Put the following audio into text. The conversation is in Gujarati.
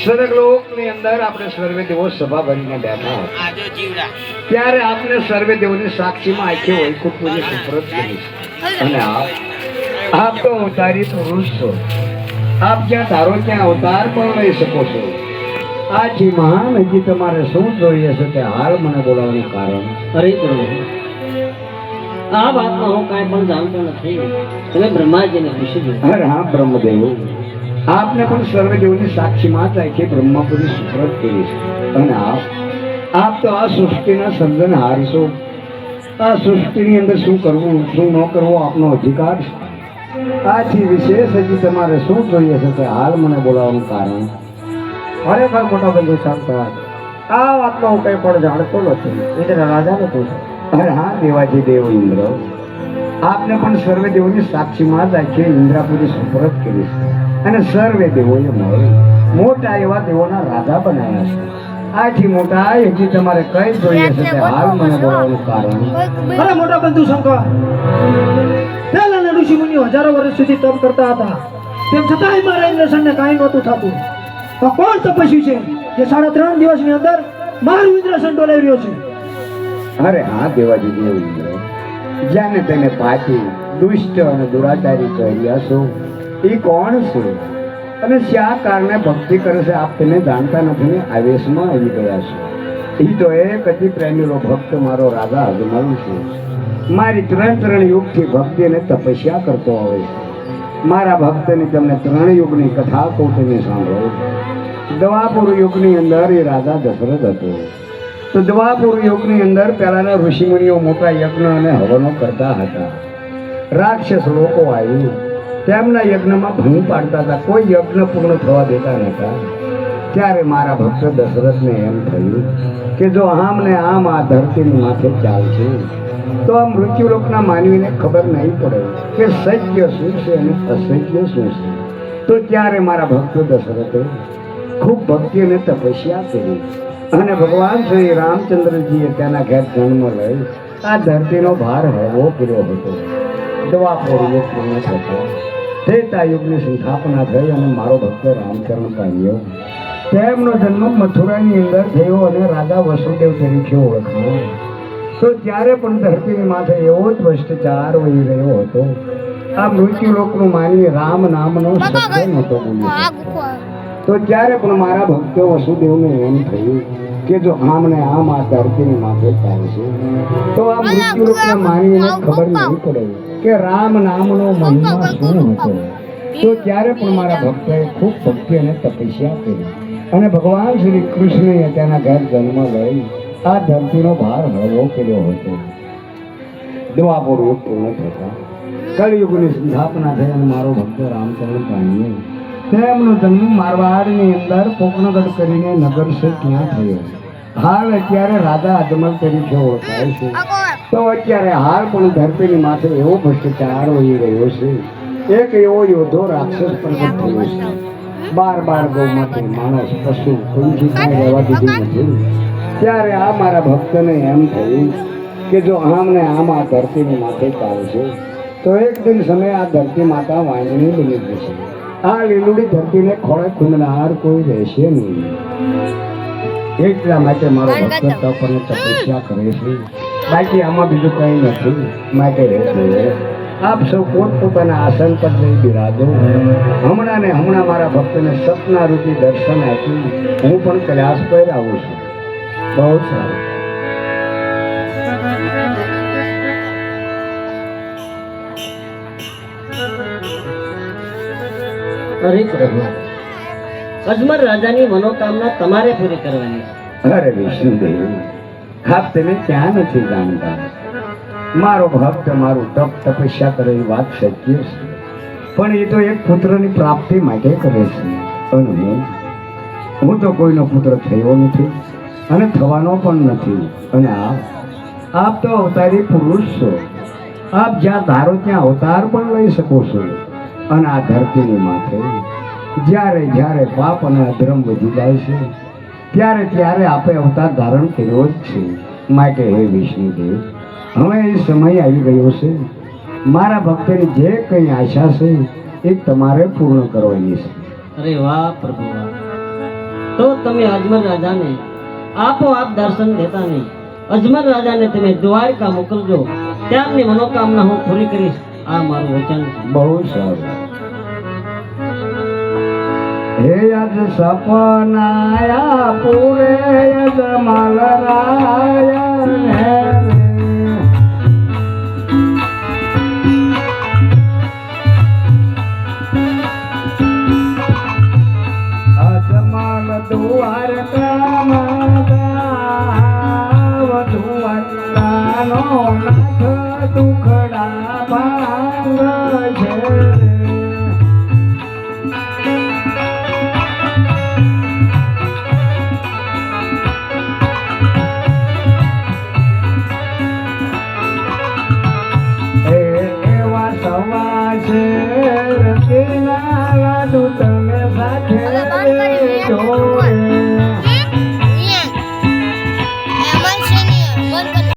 સ્વર્ગલોકની અંદર આપણે સર્વે દેવો સભા ભરીને બેઠા ત્યારે આપણે સર્વે દેવોની સાક્ષીમાં આખી વૈકુંઠની સુપ્રત કરી અને આપ તો અવતારી પુરુષ છો. આપ જ્યાં ધારો ત્યાં અવતાર પણ લઈ શકો છો. આજી મહાન હજી તમારે શું જોઈએ છે તે હાલ મને બોલાવવાનું કારણ? અરે પ્રભુ, આ વાતમાં હું કાંઈ પણ જાણતો નથી. તમે બ્રહ્માજીને પૂછી લો. અરે હા બ્રહ્મદેવ, આપને પણ સર્વદેવની સાક્ષીમાં જ આખી બ્રહ્માપુરી સુપ્રત કરી છે. અને આપ તો આ સૃષ્ટિના સર્જનહાર છો. આ સૃષ્ટિની અંદર શું કરવું શું ન કરવું આપનો અધિકાર છે. આથી વિશેષ હજી તમારે શું જોઈએ છે તે હાલ મને બોલાવવાનું કારણ? ખરેખર મોટા બંધુ શાંતવાદ, આ વાતમાં હું કંઈ પણ જાણતો નથી. ઇન્દ્ર રાજાને પૂછો. અરે હા દેવાજી દેવ ઇન્દ્ર, આપને પણ સર્વે દેવોની સાક્ષીમાં જ આખી ઇન્દ્રાપુરી સુપ્રત કરી છે. અને સર્વે દેવોએ મળી મોટા એવા દેવોના રાજા બનાવ્યા છે. આથી મોટા હજી તમારે કઈ જોઈએ છે તે હાલ મને બોલાવવાનું કારણ? અરે મોટા બંધુ શંકર, પહેલાના ઋષિ મુનિઓ હજારો વર્ષ સુધી તપ કરતા હતા, તેમ છતાંય મારા ઇન્દ્રસનને કાંઈ નહોતું થતું. તો કોણ તપસ્વી છે જે 3.5 દિવસની અંદર મારું ઇન્દ્રસન ડોલાવી રહ્યો છે? અરે હા દેવાજી દેવ ઇન્દ્ર, જ્યાંને તેને પાછી દુષ્ટ અને દુરાચારી કર્યા છો એ કોણ છે અને શા કારણે ભક્તિ કરે છે આપ તેને જાણતા નથી ને આવેશમાં આવી ગયા છો. એ તો એક અતિ પ્રેમીલો ભક્ત મારો રાજા અજમાવું છે. મારી ત્રણ યુગથી ભક્તિ અને તપસ્યા કરતો આવે છે. મારા ભક્તની તમને 3 યુગની કથા કહું તમે સાંભળો. દ્વાપુર યુગની અંદર એ રાજા દશરથ હતો. તો દ્વાપુર યુગની અંદર પહેલાના ઋષિમુનિઓ મોટા યજ્ઞ અને હવનો કરતા હતા. રાક્ષસ લોકો આવ્યું, તેમના યજ્ઞમાં ભંગ પાડતા હતા, કોઈ યજ્ઞ પૂર્ણ થવા દેતા નહોતા. ત્યારે મારા ભક્ત દશરથને એમ થયું કે જો આમ ને આમ આ ધરતીની માથે ચાલશે તો આ મૃત્યુલોકના માનવીને ખબર નહીં પડે કે સત્ય શું છે અને અસત્ય શું છે. તો ત્યારે મારા ભક્ત દશરથે ખૂબ ભક્તિ અને તપસ્યા કરી અને ભગવાન શ્રી રામચંદ્રજીએ તેના ઘેર જન્મ લઈ આ ધરતીનો ભાર હળવો કર્યો હતો. દ્વાપર યુગ પૂર્ણ થતો ત્રેતા યુગની સ્થાપના થઈ અને મારો ભક્ત રામચરણ પામ્યો. તેમનો જન્મ મથુરાની અંદર થયો અને રાજા વસુદેવ તરીકે ઓળખાયો. તો ત્યારે પણ ધરતીની માથે એવો જ ભ્રષ્ટાચાર વહી રહ્યો હતો. આ મૃત્યુલોકનું માનવી રામ નામનો શબ્દ નહોતો બોલ્યો. તો ત્યારે પણ મારા ભક્તો વસુદેવને એમ થયું કે જો આમ ને આમ આ ધરતીની માથે ચાલશે તો આ મૃત્યુલોકના માનવીને ખબર નહીં પડે કે રામ નામનો મહિમા શું હતો. તો ત્યારે પણ મારા ભક્તોએ ખૂબ ભક્તિ અને તપસ્યા કરી અને ભગવાન શ્રી કૃષ્ણએ તેના ઘર જન્મ લઈ આ ધરતીનો ભાર હળવો કર્યો હતો. દ્વાપર યુગ પૂર્ણ થતા કળયુગની સ્થાપના થઈ અને મારો ભક્ત રામચંદ્ર પામ્યો. તેમનો જન્મ મારવાડની અંદર પોકણગઢ કરીને નગર છે ત્યાં થયો. હાલ અત્યારે રાજા અજમલ તરીકે ઓળખાય છે. તો અત્યારે હાલ પણ ધરતીની માથે એવો ભ્રષ્ટાચાર વહી રહ્યો છે. એક એવો યોધો રાક્ષસ પ્રગટ થયો છે. 12 ગૌમાંથી માણસ પશુ કોઈ રહેવા દીધું નથી. ત્યારે આ મારા ભક્તને એમ થયું કે જો આમ ને આમ આ ધરતીની માથે ચાલશે તો એક દિન સમય આ ધરતી માતા વાંજણી બની જશે. આ લીલુડી ધરતીને ખોળે ખૂંદનાર કોઈ રહેશે નહીં. એટલા માટે મારો ભક્ત તપ અને તપસ્યા કરે છે. બાકી આમાં બીજું કંઈ નથી. માટે આપ સૌ પોતપોતાના આસન પર જઈ બિરાજો. હમણાં ને હમણાં મારા ભક્તને સપના રૂપી દર્શન આપ્યું. હું પણ કૈલાસ પર આવું છું. બહુ સારું. અરે પ્રભુ, અજમલ રાજાની મનોકામના તમારે પૂરી કરવાની છે. અરે વિષ્ણુદેવ, આપ તેને ક્યાં નથી જાણતા. મારો ભક્ત મારું તપ તપસ્યા કરે એ વાત સત્ય છે, પણ એ તો એક પુત્રની પ્રાપ્તિ માટે કરે છે. અને હું તો કોઈનો પુત્ર થયો નથી. અને થવાનો પણ નથી. અને આપ તો અવતારી પુરુષ છો. આપ જ્યાં ધારો ત્યાં અવતાર પણ લઈ શકો છો. અને આ ધરતીની માથે જ્યારે જ્યારે પાપ અને અધર્મ વધી જાય છે ત્યારે ત્યારે આપે અવતાર ધારણ કર્યો જ છે. માટે હે વિષ્ણુદેવ, હવે એ સમય આવી ગયો છે. મારા ભક્તની જે કંઈ આશા છે એ તમારે પૂર્ણ કરવાની છે. અરે વાહ પ્રભુ વાહ. તો તમે અજમલ રાજાને આપોઆપ દર્શન દેતા નહીં. અજમલ રાજાને તમે દ્વારકા મોકલજો. તેમની મનોકામના હું પૂરી કરીશ. આ મારું વચન છે. બહુ સારું. હે યજ સપનાયા પૂરે યજમલ રાયન હે અજમલ દ્વારકામાં ગાવ દ્વારકાનો નાથ દુખડા ભાંગ છે રે. એવા સવા છે કિનારા દૂત